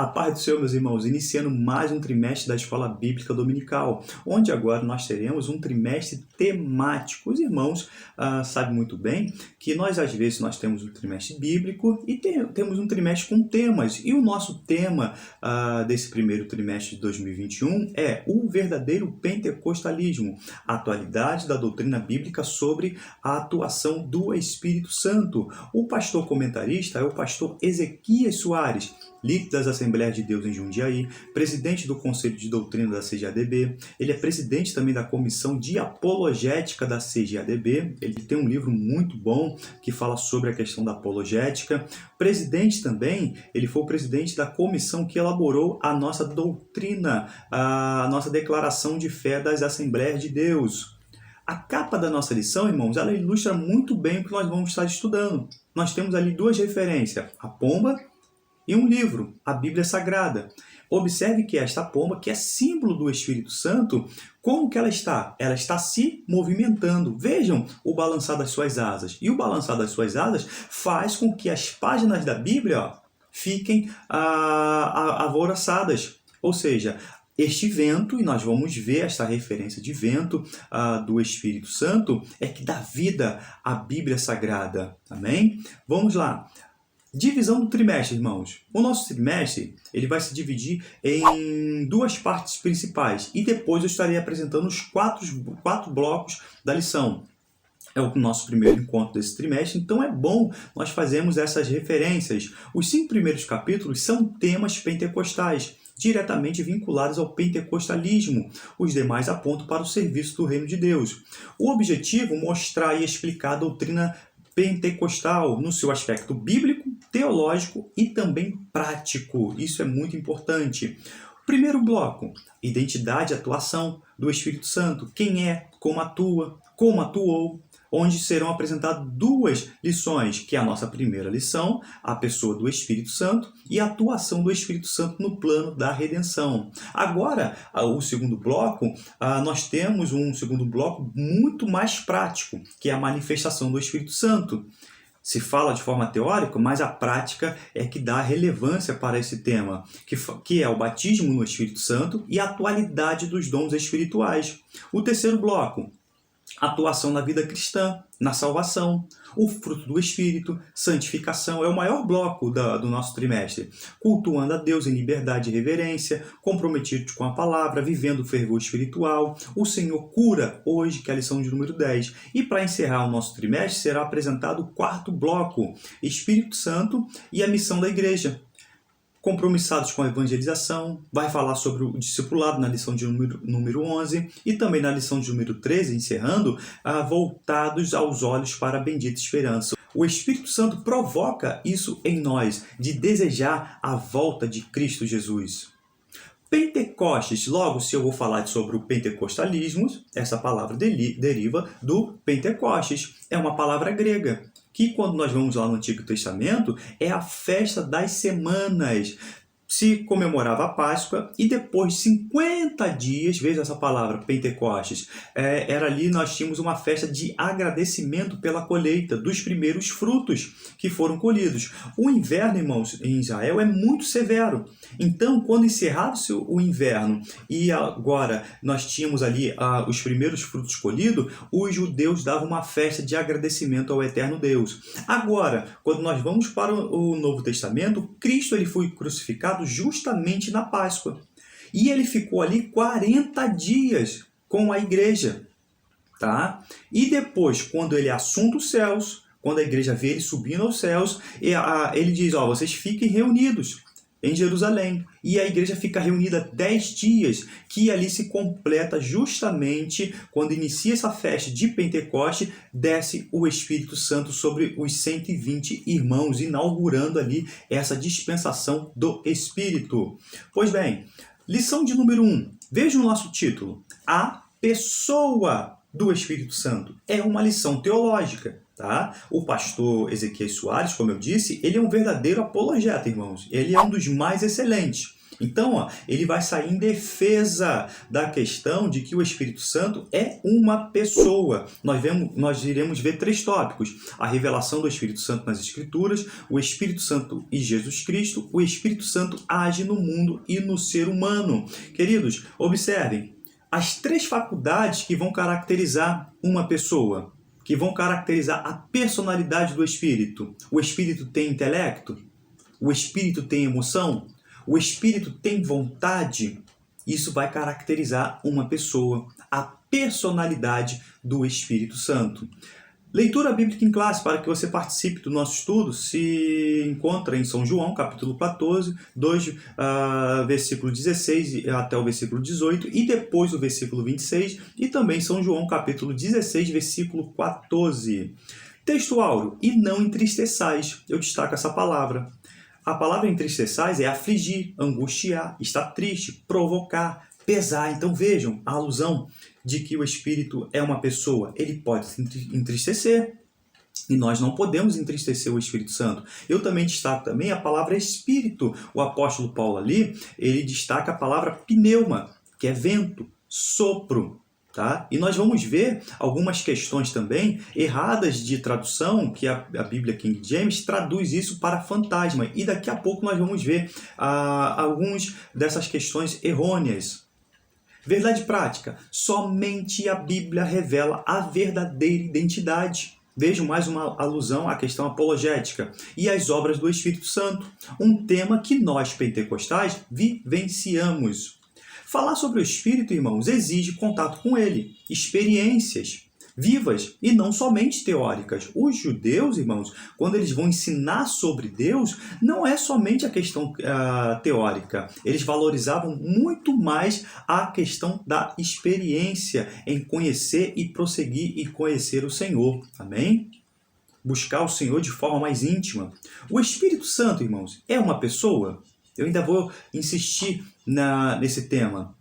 A paz do Senhor, meus irmãos, iniciando mais um trimestre da Escola Bíblica Dominical, onde agora nós teremos um trimestre temático. Os irmãos sabem muito bem que às vezes, nós temos um trimestre bíblico e temos um trimestre com temas. E o nosso tema desse primeiro trimestre de 2021 é o verdadeiro pentecostalismo, a atualidade da doutrina bíblica sobre a atuação do Espírito Santo. O pastor comentarista é o pastor Ezequias Soares, líder das Assembleias de Deus em Jundiaí, presidente do Conselho de Doutrina da CGADB, ele é presidente também da Comissão de Apologética da CGADB, ele tem um livro muito bom que fala sobre a questão da apologética. Presidente também, ele foi o presidente da comissão que elaborou a nossa doutrina, a nossa declaração de fé das Assembleias de Deus. A capa da nossa lição, irmãos, ela ilustra muito bem o que nós vamos estar estudando. Nós temos ali duas referências, a pomba e um livro, a Bíblia Sagrada. Observe que esta pomba, que é símbolo do Espírito Santo, como que ela está? Ela está se movimentando. Vejam o balançar das suas asas. E o balançar das suas asas faz com que as páginas da Bíblia fiquem alvoroçadas. Ou seja, este vento, e nós vamos ver esta referência de vento do Espírito Santo, é que dá vida à Bíblia Sagrada. Amém? Vamos lá. Divisão do trimestre, irmãos. O nosso trimestre ele vai se dividir em duas partes principais e depois eu estarei apresentando os quatro blocos da lição. É o nosso primeiro encontro desse trimestre, então é bom nós fazermos essas referências. Os 5 primeiros capítulos são temas pentecostais, diretamente vinculados ao pentecostalismo. Os demais apontam para o serviço do reino de Deus. O objetivo é mostrar e explicar a doutrina pentecostal no seu aspecto bíblico, teológico e também prático. Isso é muito importante. Primeiro bloco, identidade e atuação do Espírito Santo. Quem é, como atua, como atuou, onde serão apresentadas duas lições, que é a nossa primeira lição, a pessoa do Espírito Santo e a atuação do Espírito Santo no plano da redenção. Agora, o segundo bloco, nós temos um segundo bloco muito mais prático, que é a manifestação do Espírito Santo. Se fala de forma teórica, mas a prática é que dá relevância para esse tema, que é o batismo no Espírito Santo e a atualidade dos dons espirituais. O terceiro bloco, atuação na vida cristã, na salvação, o fruto do Espírito, santificação, é o maior bloco do nosso trimestre. Cultuando a Deus em liberdade e reverência, comprometidos com a palavra, vivendo o fervor espiritual. O Senhor cura hoje, que é a lição de número 10. E para encerrar o nosso trimestre, será apresentado o quarto bloco, Espírito Santo e a missão da igreja. Compromissados com a evangelização, vai falar sobre o discipulado na lição de número 11 e também na lição de número 13, encerrando, voltados aos olhos para a bendita esperança. O Espírito Santo provoca isso em nós, de desejar a volta de Cristo Jesus. Pentecostes, logo se eu vou falar sobre o pentecostalismo, essa palavra deriva do Pentecostes, é uma palavra grega, que quando nós vamos lá no Antigo Testamento, é a festa das semanas. Se comemorava a Páscoa e depois de 50 dias, veja essa palavra, Pentecostes, era ali nós tínhamos uma festa de agradecimento pela colheita dos primeiros frutos que foram colhidos. O inverno, irmãos, em Israel é muito severo. Então, quando encerrava-se o inverno e agora nós tínhamos ali os primeiros frutos colhidos, os judeus davam uma festa de agradecimento ao eterno Deus. Agora, quando nós vamos para o Novo Testamento, Cristo ele foi crucificado justamente na Páscoa. E ele ficou ali 40 dias com a igreja. Tá? E depois, quando ele assunta os céus, quando a igreja vê ele subindo aos céus, ele diz, vocês fiquem reunidos em Jerusalém. E a igreja fica reunida 10 dias, que ali se completa justamente quando inicia essa festa de Pentecoste, desce o Espírito Santo sobre os 120 irmãos, inaugurando ali essa dispensação do Espírito. Pois bem, lição de número 1. Veja o nosso título. A pessoa do Espírito Santo. É uma lição teológica. Tá? O pastor Ezequias Soares, como eu disse, ele é um verdadeiro apologeta, irmãos. Ele é um dos mais excelentes. Então, ele vai sair em defesa da questão de que o Espírito Santo é uma pessoa. Nós iremos ver 3 tópicos: a revelação do Espírito Santo nas Escrituras, o Espírito Santo e Jesus Cristo, o Espírito Santo age no mundo e no ser humano. Queridos, observem as 3 faculdades que vão caracterizar uma pessoa, que vão caracterizar a personalidade do Espírito. O Espírito tem intelecto? O Espírito tem emoção? O Espírito tem vontade? Isso vai caracterizar uma pessoa, a personalidade do Espírito Santo. Leitura bíblica em classe, para que você participe do nosso estudo, se encontra em São João, capítulo 14, versículo 16 até o versículo 18, e depois o versículo 26, e também São João, capítulo 16, versículo 14. Texto áureo: e não entristeçais. Eu destaco essa palavra. A palavra entristeçais é afligir, angustiar, estar triste, provocar, pesar. Então vejam a alusão de que o Espírito é uma pessoa. Ele pode se entristecer e nós não podemos entristecer o Espírito Santo. Eu também destaco também a palavra Espírito. O apóstolo Paulo ali, ele destaca a palavra pneuma, que é vento, sopro. Tá? E nós vamos ver algumas questões também erradas de tradução, que a Bíblia King James traduz isso para fantasma. E daqui a pouco nós vamos ver algumas dessas questões errôneas. Verdade prática: somente a Bíblia revela a verdadeira identidade. Vejo mais uma alusão à questão apologética e às obras do Espírito Santo, um tema que nós pentecostais vivenciamos. Falar sobre o Espírito, irmãos, exige contato com ele, experiências vivas e não somente teóricas. Os judeus, irmãos, quando eles vão ensinar sobre Deus, não é somente a questão teórica. Eles valorizavam muito mais a questão da experiência em conhecer e prosseguir e conhecer o Senhor. Amém? Buscar o Senhor de forma mais íntima. O Espírito Santo, irmãos, é uma pessoa? Eu ainda vou insistir nesse tema.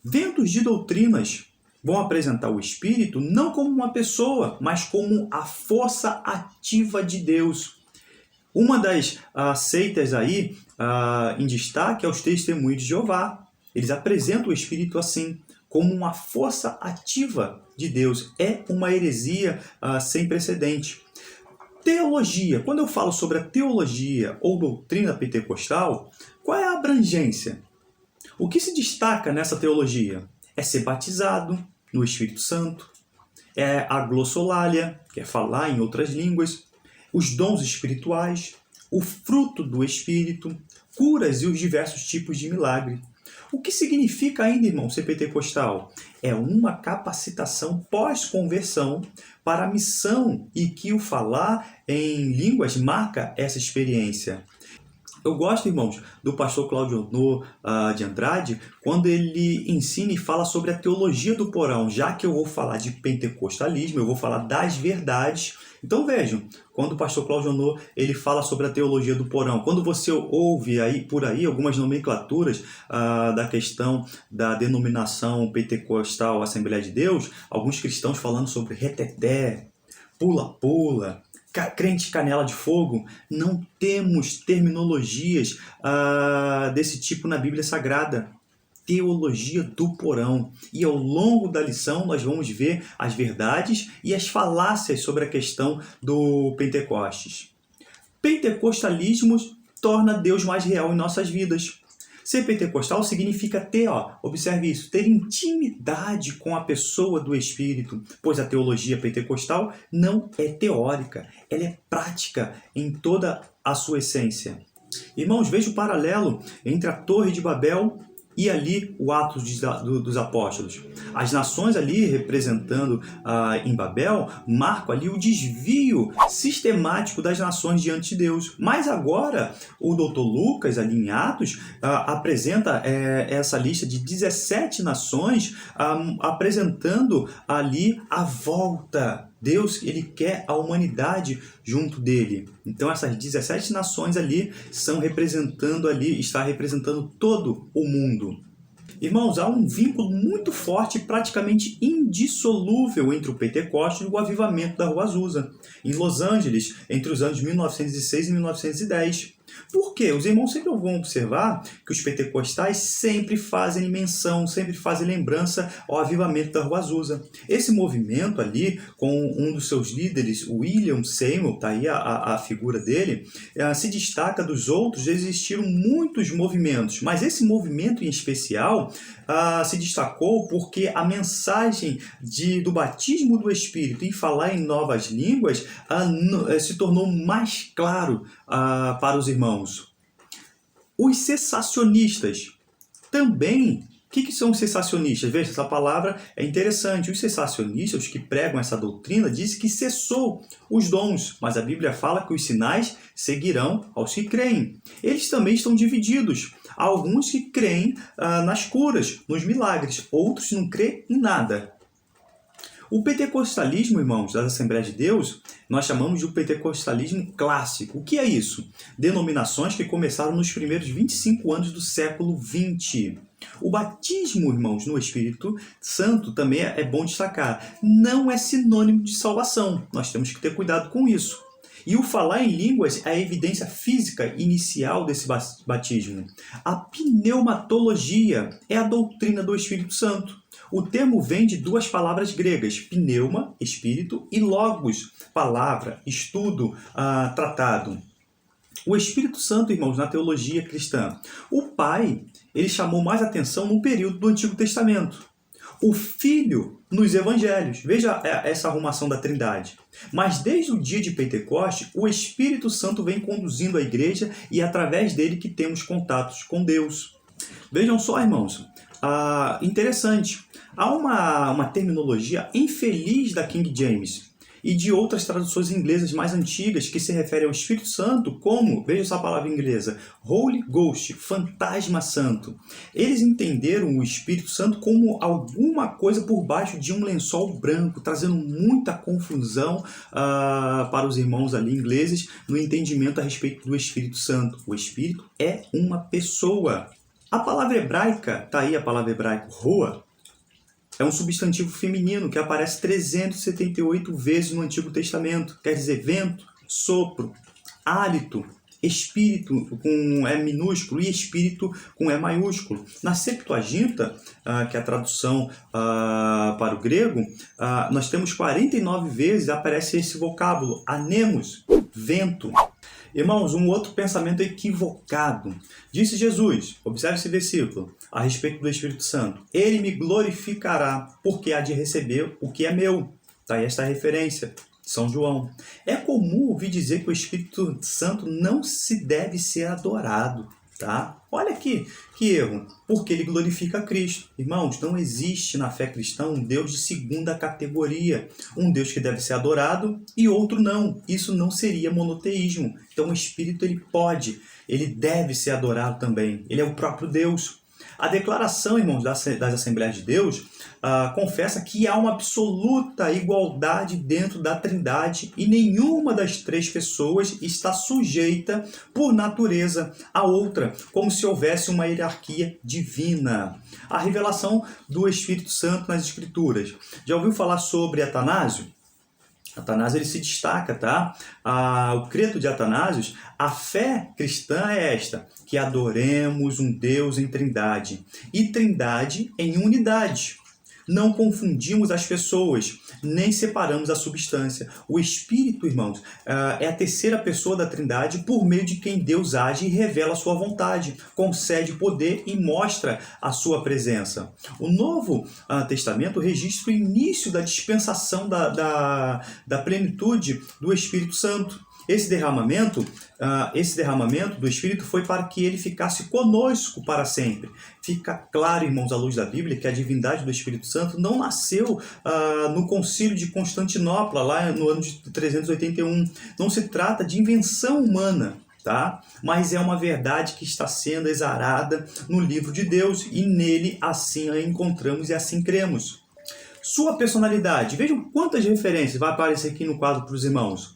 Ventos de doutrinas vão apresentar o Espírito não como uma pessoa, mas como a força ativa de Deus. Uma das seitas aí em destaque é os Testemunhos de Jeová. Eles apresentam o Espírito assim, como uma força ativa de Deus. É uma heresia sem precedente. Teologia. Quando eu falo sobre a teologia ou doutrina pentecostal, qual é a abrangência? O que se destaca nessa teologia? É ser batizado no Espírito Santo, é a glossolalia, que é falar em outras línguas, os dons espirituais, o fruto do Espírito, curas e os diversos tipos de milagre. O que significa ainda, irmão, ser pentecostal? É uma capacitação pós-conversão para a missão e que o falar em línguas marca essa experiência. Eu gosto, irmãos, do pastor Cláudio Honor de Andrade, quando ele ensina e fala sobre a teologia do porão. Já que eu vou falar de pentecostalismo, eu vou falar das verdades. Então vejam, quando o pastor Cláudio Honor ele fala sobre a teologia do porão, quando você ouve por aí algumas nomenclaturas da questão da denominação pentecostal Assembleia de Deus, alguns cristãos falando sobre reteté, pula-pula, crente canela de fogo, não temos terminologias desse tipo na Bíblia Sagrada. Teologia do porão. E ao longo da lição nós vamos ver as verdades e as falácias sobre a questão do Pentecostes. Pentecostalismo torna Deus mais real em nossas vidas. Ser pentecostal significa ter, observe isso, ter intimidade com a pessoa do Espírito, pois a teologia pentecostal não é teórica, ela é prática em toda a sua essência. Irmãos, veja o paralelo entre a Torre de Babel e ali o Atos dos Apóstolos. As nações ali representando em Babel marcam ali o desvio sistemático das nações diante de Deus. Mas agora o Dr. Lucas ali em Atos apresenta essa lista de 17 nações apresentando ali a volta. Deus, ele quer a humanidade junto dele. Então essas 17 nações ali está representando todo o mundo. Irmãos, há um vínculo muito forte, praticamente indissolúvel entre o Pentecostes e o avivamento da Rua Azusa, em Los Angeles, entre os anos 1906 e 1910. Por quê? Os irmãos sempre vão observar que os pentecostais sempre fazem menção, sempre fazem lembrança ao avivamento da Rua Azusa. Esse movimento ali, com um dos seus líderes, William Seymour, está aí a figura dele, se destaca dos outros. Existiram muitos movimentos, mas esse movimento em especial se destacou porque a mensagem do batismo do Espírito e falar em novas línguas se tornou mais claro para os irmãos. Os cessacionistas também. O que são os cessacionistas? Veja, essa palavra é interessante. Os cessacionistas, os que pregam essa doutrina, dizem que cessou os dons, mas a Bíblia fala que os sinais seguirão aos que creem. Eles também estão divididos. Há alguns que creem nas curas, nos milagres, outros não creem em nada. O pentecostalismo, irmãos, das Assembleias de Deus, nós chamamos de pentecostalismo clássico. O que é isso? Denominações que começaram nos primeiros 25 anos do século XX. O batismo, irmãos, no Espírito Santo também é bom destacar. Não é sinônimo de salvação. Nós temos que ter cuidado com isso. E o falar em línguas é a evidência física inicial desse batismo. A pneumatologia é a doutrina do Espírito Santo. O termo vem de duas palavras gregas, pneuma, espírito, e logos, palavra, estudo, tratado. O Espírito Santo, irmãos, na teologia cristã. O Pai, ele chamou mais atenção no período do Antigo Testamento. O Filho nos Evangelhos. Veja essa arrumação da Trindade. Mas desde o dia de Pentecoste, o Espírito Santo vem conduzindo a igreja e é através dele que temos contatos com Deus. Vejam só, irmãos, interessante. Há uma terminologia infeliz da King James e de outras traduções inglesas mais antigas que se referem ao Espírito Santo como, veja essa palavra inglesa, Holy Ghost, fantasma santo. Eles entenderam o Espírito Santo como alguma coisa por baixo de um lençol branco, trazendo muita confusão para os irmãos ali ingleses no entendimento a respeito do Espírito Santo. O Espírito é uma pessoa. A palavra hebraica, está aí a palavra hebraica, roa, é um substantivo feminino que aparece 378 vezes no Antigo Testamento. Quer dizer, vento, sopro, hálito, espírito com E minúsculo e espírito com E maiúsculo. Na Septuaginta, que é a tradução para o grego, nós temos 49 vezes aparece esse vocábulo, anemos, vento. Irmãos, um outro pensamento equivocado. Disse Jesus, observe esse versículo, a respeito do Espírito Santo. Ele me glorificará, porque há de receber o que é meu. Está aí esta referência, São João. É comum ouvir dizer que o Espírito Santo não se deve ser adorado. Tá? Olha aqui, que erro, porque ele glorifica Cristo. Irmãos, não existe na fé cristã um Deus de segunda categoria, um Deus que deve ser adorado e outro não. Isso não seria monoteísmo. Então o Espírito ele deve ser adorado também. Ele é o próprio Deus. A declaração, irmãos, das Assembleias de Deus confessa que há uma absoluta igualdade dentro da Trindade e nenhuma das três pessoas está sujeita, por natureza, à outra, como se houvesse uma hierarquia divina. A revelação do Espírito Santo nas Escrituras. Já ouviu falar sobre Atanásio? Atanásio ele se destaca, tá? O credo de Atanásio, a fé cristã é esta, que adoremos um Deus em trindade, e trindade em unidade. Não confundimos as pessoas, nem separamos a substância. O Espírito, irmãos, é a terceira pessoa da Trindade por meio de quem Deus age e revela a sua vontade, concede poder e mostra a sua presença. O Novo Testamento registra o início da dispensação da plenitude do Espírito Santo. Esse derramamento do Espírito foi para que ele ficasse conosco para sempre. Fica claro, irmãos, à luz da Bíblia, que a divindade do Espírito Santo não nasceu no Concílio de Constantinopla, lá no ano de 381. Não se trata de invenção humana, tá? Mas é uma verdade que está sendo exarada no livro de Deus e nele assim a encontramos e assim cremos. Sua personalidade. Vejam quantas referências vai aparecer aqui no quadro para os irmãos.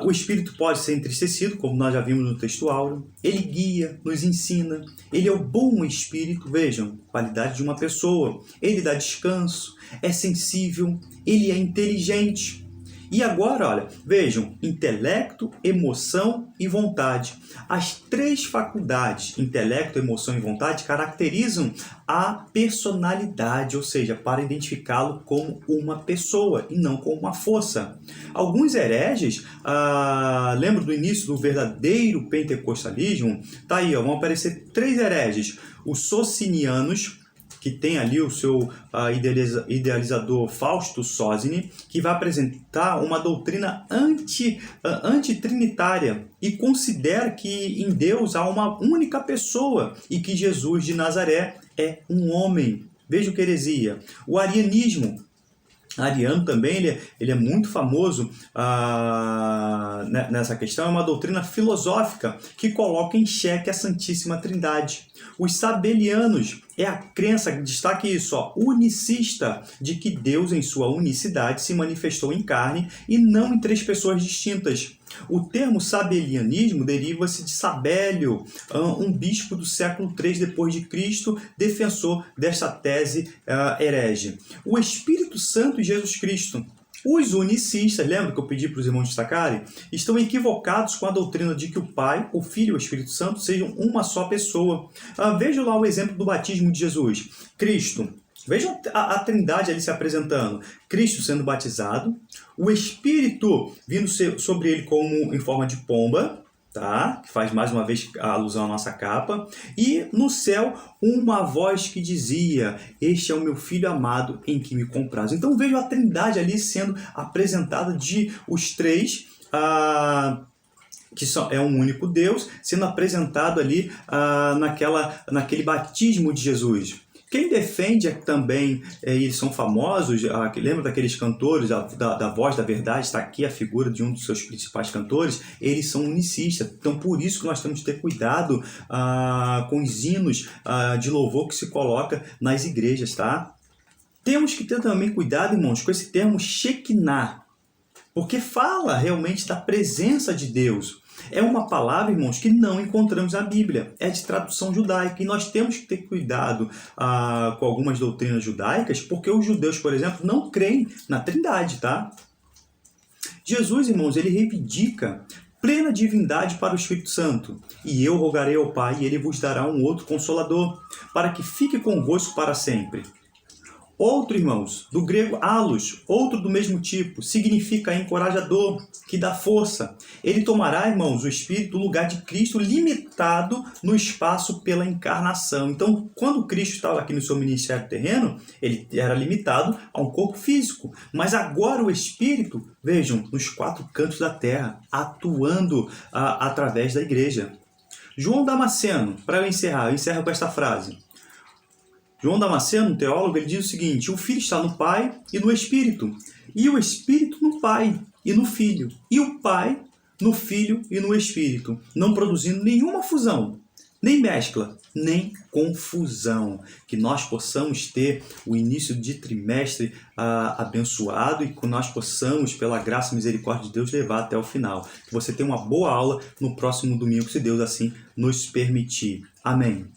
O Espírito pode ser entristecido, como nós já vimos no texto áureo. Ele guia, nos ensina. Ele é o bom Espírito, vejam, qualidade de uma pessoa. Ele dá descanso, é sensível, ele é inteligente. E agora, olha, vejam, intelecto, emoção e vontade. As três faculdades, intelecto, emoção e vontade, caracterizam a personalidade, ou seja, para identificá-lo como uma pessoa e não como uma força. Alguns hereges, lembro do início do verdadeiro pentecostalismo, tá aí, ó, vão aparecer três hereges, os socinianos, que tem ali o seu idealizador Fausto Sozzi, que vai apresentar uma doutrina antitrinitária e considera que em Deus há uma única pessoa e que Jesus de Nazaré é um homem. Veja que heresia. O arianismo. Ariano também, ele é muito famoso nessa questão, é uma doutrina filosófica que coloca em xeque a Santíssima Trindade. Os sabelianos é a crença, destaque isso, ó, unicista, de que Deus em sua unicidade se manifestou em carne e não em três pessoas distintas. O termo sabelianismo deriva-se de Sabélio, um bispo do século III depois de Cristo, defensor desta tese herege. O Espírito Santo e Jesus Cristo. Os unicistas, lembra que eu pedi para os irmãos destacarem? Estão equivocados com a doutrina de que o Pai, o Filho e o Espírito Santo sejam uma só pessoa. Vejam lá o exemplo do batismo de Jesus. Cristo. Vejam a Trindade ali se apresentando. Cristo sendo batizado, o Espírito vindo sobre ele como em forma de pomba, tá? Que faz mais uma vez a alusão à nossa capa, e no céu uma voz que dizia: este é o meu Filho amado em que me comprazo. Então vejo a Trindade ali sendo apresentada de os três, que é um único Deus, sendo apresentado ali naquele batismo de Jesus. Quem defende também, eles são famosos, lembra daqueles cantores, da Voz da Verdade, está aqui a figura de um dos seus principais cantores, eles são unicistas. Então, por isso que nós temos que ter cuidado com os hinos de louvor que se coloca nas igrejas, tá? Temos que ter também cuidado, irmãos, com esse termo Shekinah, porque fala realmente da presença de Deus. É uma palavra, irmãos, que não encontramos na Bíblia. É de tradução judaica. E nós temos que ter cuidado com algumas doutrinas judaicas, porque os judeus, por exemplo, não creem na Trindade, tá? Jesus, irmãos, ele reivindica plena divindade para o Espírito Santo. E eu rogarei ao Pai, e ele vos dará um outro Consolador, para que fique convosco para sempre. Outro, irmãos, do grego halos, outro do mesmo tipo, significa encorajador, que dá força. Ele tomará, irmãos, o Espírito do lugar de Cristo, limitado no espaço pela encarnação. Então, quando Cristo estava aqui no seu ministério terreno, ele era limitado a um corpo físico. Mas agora o Espírito, vejam, nos quatro cantos da terra, atuando através da igreja. João Damasceno, para eu encerro com esta frase. João Damasceno, um teólogo, ele diz o seguinte: o Filho está no Pai e no Espírito, e o Espírito no Pai e no Filho, e o Pai no Filho e no Espírito, não produzindo nenhuma fusão, nem mescla, nem confusão. Que nós possamos ter o início de trimestre abençoado e que nós possamos, pela graça e misericórdia de Deus, levar até o final. Que você tenha uma boa aula no próximo domingo, se Deus assim nos permitir. Amém.